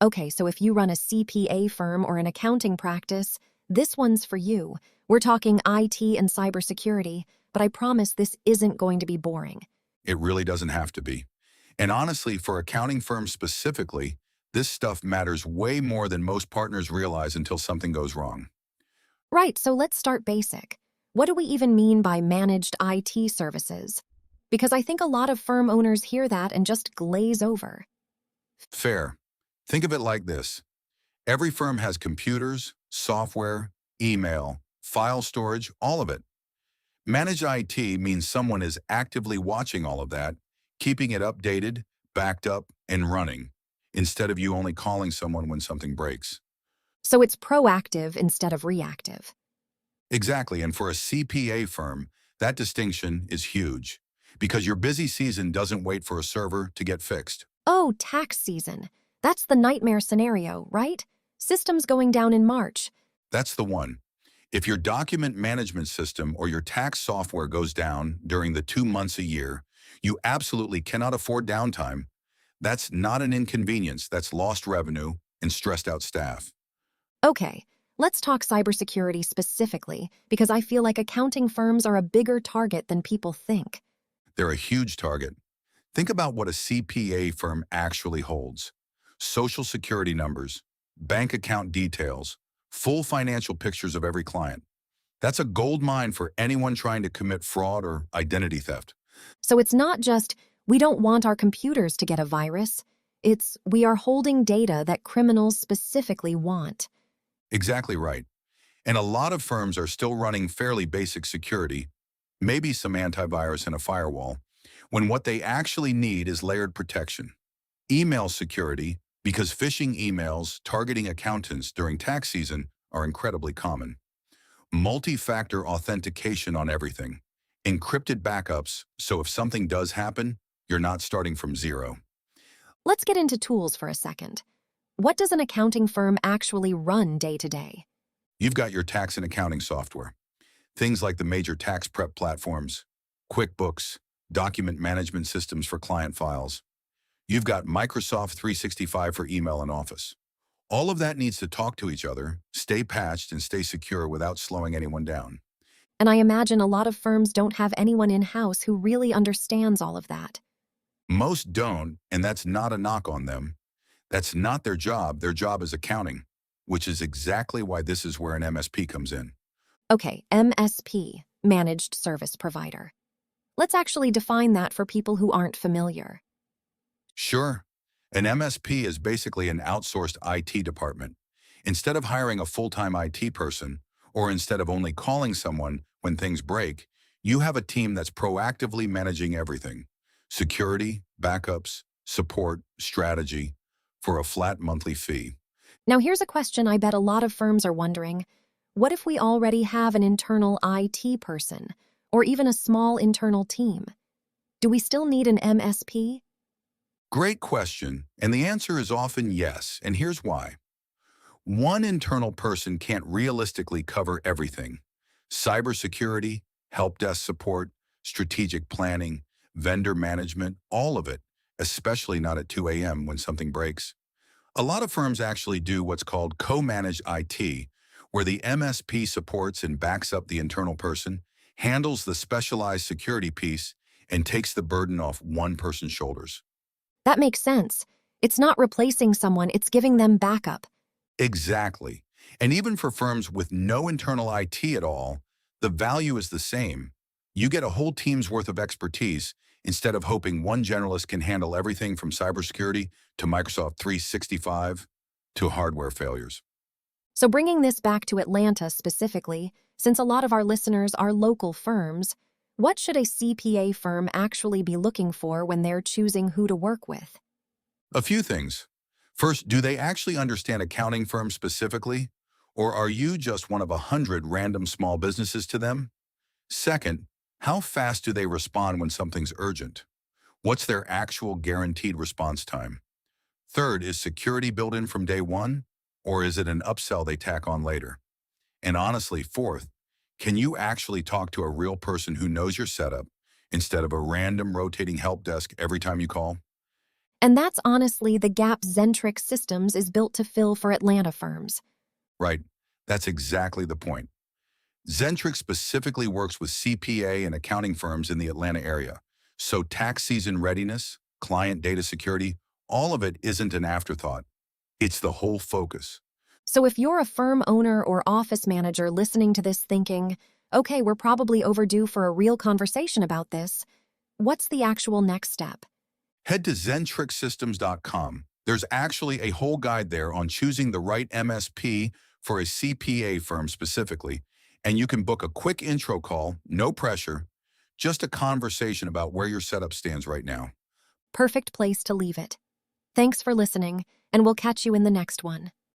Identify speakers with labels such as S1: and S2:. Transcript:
S1: Okay, so if you run a CPA firm or an accounting practice, this one's for you. We're talking IT and cybersecurity, but I promise this isn't going to be boring.
S2: It really doesn't have to be. And honestly, for accounting firms specifically, this stuff matters way more than most partners realize until something goes wrong.
S1: Right, so let's start basic. What do we even mean by managed IT services? Because I think a lot of firm owners hear that and just glaze over.
S2: Fair. Think of it like this. Every firm has computers, software, email, file storage, all of it. Managed IT means someone is actively watching all of that, keeping it updated, backed up, and running, instead of you only calling someone when something breaks.
S1: So it's proactive instead of reactive.
S2: Exactly, and for a CPA firm, that distinction is huge, because your busy season doesn't wait for a server to get fixed.
S1: Oh, tax season. That's the nightmare scenario, right? Systems going down in March.
S2: That's the one. If your document management system or your tax software goes down during the 2 months a year, you absolutely cannot afford downtime. That's not an inconvenience, that's lost revenue and stressed out staff.
S1: Okay, let's talk cybersecurity specifically, because I feel like accounting firms are a bigger target than people think.
S2: They're a huge target. Think about what a CPA firm actually holds. Social security numbers, bank account details, full financial pictures of every client. That's a gold mine for anyone trying to commit fraud or identity theft.
S1: So it's not just, we don't want our computers to get a virus. It's, we are holding data that criminals specifically want.
S2: Exactly right. And a lot of firms are still running fairly basic security, maybe some antivirus and a firewall, when what they actually need is layered protection. Email security, because phishing emails targeting accountants during tax season are incredibly common. Multi-factor authentication on everything. Encrypted backups, so if something does happen, you're not starting from zero.
S1: Let's get into tools for a second. What does an accounting firm actually run day to day?
S2: You've got your tax and accounting software. Things like the major tax prep platforms, QuickBooks, document management systems for client files. You've got Microsoft 365 for email and Office. All of that needs to talk to each other, stay patched, and stay secure without slowing anyone down.
S1: And I imagine a lot of firms don't have anyone in-house who really understands all of that.
S2: Most don't, and that's not a knock on them. That's not their job. Their job is accounting, which is exactly why this is where an MSP comes in.
S1: Okay, MSP, Managed Service Provider. Let's actually define that for people who aren't familiar.
S2: Sure, an MSP is basically an outsourced IT department. Instead of hiring a full-time IT person, or instead of only calling someone when things break, you have a team that's proactively managing everything: security, backups, support, strategy, for a flat monthly fee.
S1: Now here's a question I bet a lot of firms are wondering. What if we already have an internal IT person, or even a small internal team? Do we still need an MSP?
S2: Great question, and the answer is often yes, and here's why. One internal person can't realistically cover everything: cybersecurity, help desk support, strategic planning, vendor management, all of it, especially not at 2 a.m. when something breaks. A lot of firms actually do what's called co-managed IT, where the MSP supports and backs up the internal person, handles the specialized security piece, and takes the burden off one person's shoulders.
S1: That makes sense. It's not replacing someone, it's giving them backup.
S2: Exactly. And even for firms with no internal IT at all, the value is the same. You get a whole team's worth of expertise instead of hoping one generalist can handle everything from cybersecurity to Microsoft 365 to hardware failures.
S1: So bringing this back to Atlanta specifically, since a lot of our listeners are local firms, what should a CPA firm actually be looking for when they're choosing who to work with?
S2: A few things. First, do they actually understand accounting firms specifically, or are you just one of 100 random small businesses to them? Second, how fast do they respond when something's urgent? What's their actual guaranteed response time? Third, is security built in from day one, or is it an upsell they tack on later? And honestly, fourth, can you actually talk to a real person who knows your setup instead of a random rotating help desk every time you call?
S1: And that's honestly the gap Zentryx Systems is built to fill for Atlanta firms.
S2: Right. That's exactly the point. Zentryx specifically works with CPA and accounting firms in the Atlanta area. So tax season readiness, client data security, all of it isn't an afterthought. It's the whole focus.
S1: So if you're a firm owner or office manager listening to this thinking, okay, we're probably overdue for a real conversation about this, what's the actual next step?
S2: Head to zentryxsystems.com. There's actually a whole guide there on choosing the right MSP for a CPA firm specifically, and you can book a quick intro call, no pressure, just a conversation about where your setup stands right now.
S1: Perfect place to leave it. Thanks for listening, and we'll catch you in the next one.